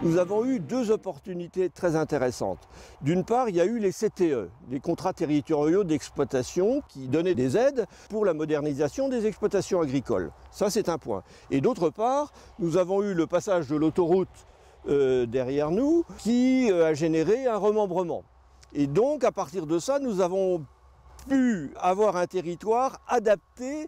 nous avons eu deux opportunités très intéressantes. D'une part, il y a eu les CTE, les contrats territoriaux d'exploitation, qui donnaient des aides pour la modernisation des exploitations agricoles. Ça, c'est un point. Et d'autre part, nous avons eu le passage de l'autoroute derrière nous, qui a généré un remembrement. Et donc, à partir de ça, nous avons pu avoir un territoire adapté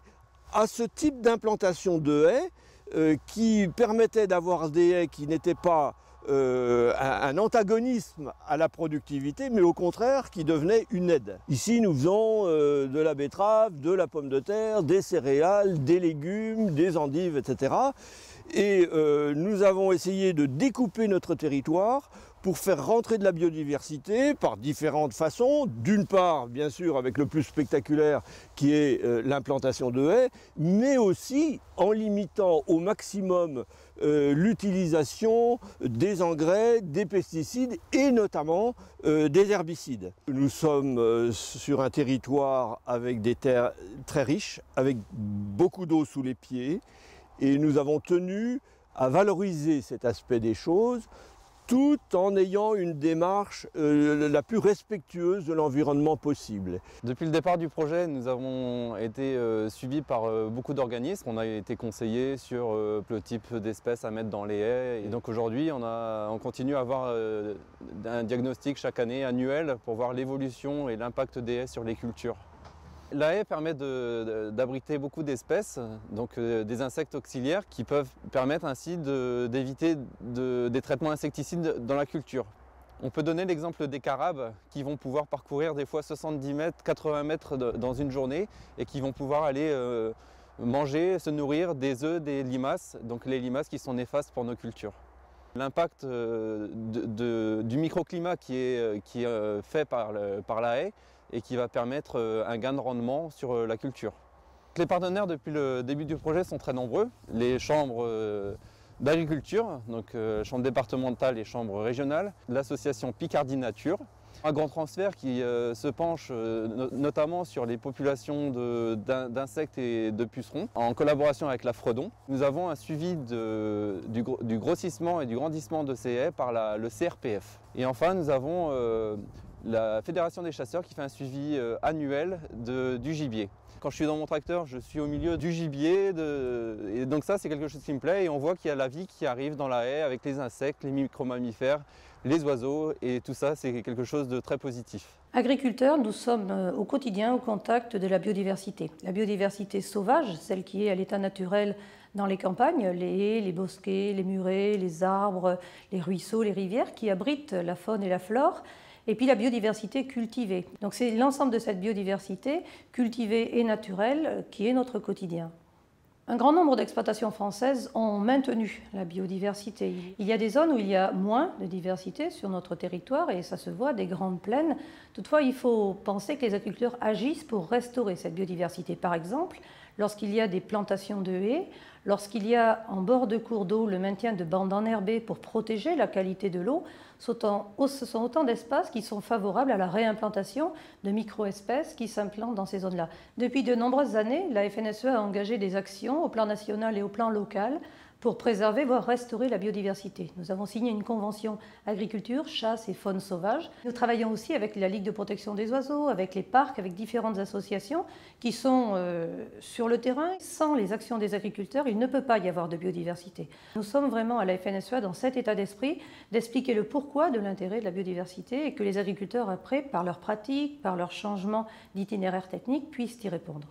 à ce type d'implantation de haies qui permettait d'avoir des haies qui n'étaient pas un antagonisme à la productivité, mais au contraire qui devenaient une aide. Ici, nous faisons de la betterave, de la pomme de terre, des céréales, des légumes, des endives, etc. Et nous avons essayé de découper notre territoire pour faire rentrer de la biodiversité par différentes façons. D'une part, bien sûr, avec le plus spectaculaire qui est l'implantation de haies, mais aussi en limitant au maximum l'utilisation des engrais, des pesticides et notamment des herbicides. Nous sommes sur un territoire avec des terres très riches, avec beaucoup d'eau sous les pieds, et nous avons tenu à valoriser cet aspect des choses tout en ayant une démarche la plus respectueuse de l'environnement possible. Depuis le départ du projet, nous avons été suivis par beaucoup d'organismes. On a été conseillés sur le type d'espèces à mettre dans les haies. Et donc aujourd'hui, on continue à avoir un diagnostic chaque année annuel pour voir l'évolution et l'impact des haies sur les cultures. La haie permet d'abriter beaucoup d'espèces, donc des insectes auxiliaires qui peuvent permettre ainsi d'éviter des traitements insecticides dans la culture. On peut donner l'exemple des carabes qui vont pouvoir parcourir des fois 70 mètres, 80 mètres dans une journée et qui vont pouvoir aller manger, se nourrir des œufs des limaces, donc les limaces qui sont néfastes pour nos cultures. L'impact du microclimat qui est fait par la haie et qui va permettre un gain de rendement sur la culture. Les partenaires depuis le début du projet sont très nombreux. Les chambres d'agriculture, donc chambres départementales et chambres régionales, l'association Picardie Nature, un grand transfert qui se penche notamment sur les populations d'insectes et de pucerons, en collaboration avec la Fredon. Nous avons un suivi du grossissement et du grandissement de ces haies par le CRPF. Et enfin, nous avons la Fédération des chasseurs qui fait un suivi annuel du gibier. Quand je suis dans mon tracteur, je suis au milieu du gibier, et donc ça c'est quelque chose qui me plaît et on voit qu'il y a la vie qui arrive dans la haie avec les insectes, les micro-mammifères, les oiseaux et tout ça c'est quelque chose de très positif. Agriculteurs, nous sommes au quotidien au contact de la biodiversité. La biodiversité sauvage, celle qui est à l'état naturel dans les campagnes, les haies, les bosquets, les murets, les arbres, les ruisseaux, les rivières qui abritent la faune et la flore. Et puis la biodiversité cultivée. Donc c'est l'ensemble de cette biodiversité cultivée et naturelle qui est notre quotidien. Un grand nombre d'exploitations françaises ont maintenu la biodiversité. Il y a des zones où il y a moins de diversité sur notre territoire et ça se voit, des grandes plaines. Toutefois, il faut penser que les agriculteurs agissent pour restaurer cette biodiversité. Par exemple, lorsqu'il y a des plantations de haies, lorsqu'il y a en bord de cours d'eau le maintien de bandes enherbées pour protéger la qualité de l'eau, ce sont autant d'espaces qui sont favorables à la réimplantation de micro-espèces qui s'implantent dans ces zones-là. Depuis de nombreuses années, la FNSE a engagé des actions au plan national et au plan local pour préserver, voire restaurer la biodiversité. Nous avons signé une convention agriculture, chasse et faune sauvage. Nous travaillons aussi avec la Ligue de protection des oiseaux, avec les parcs, avec différentes associations qui sont sur le terrain. Sans les actions des agriculteurs, il ne peut pas y avoir de biodiversité. Nous sommes vraiment à la FNSE dans cet état d'esprit d'expliquer le pourquoi de l'intérêt de la biodiversité et que les agriculteurs après, par leurs pratiques, par leurs changements d'itinéraire technique, puissent y répondre.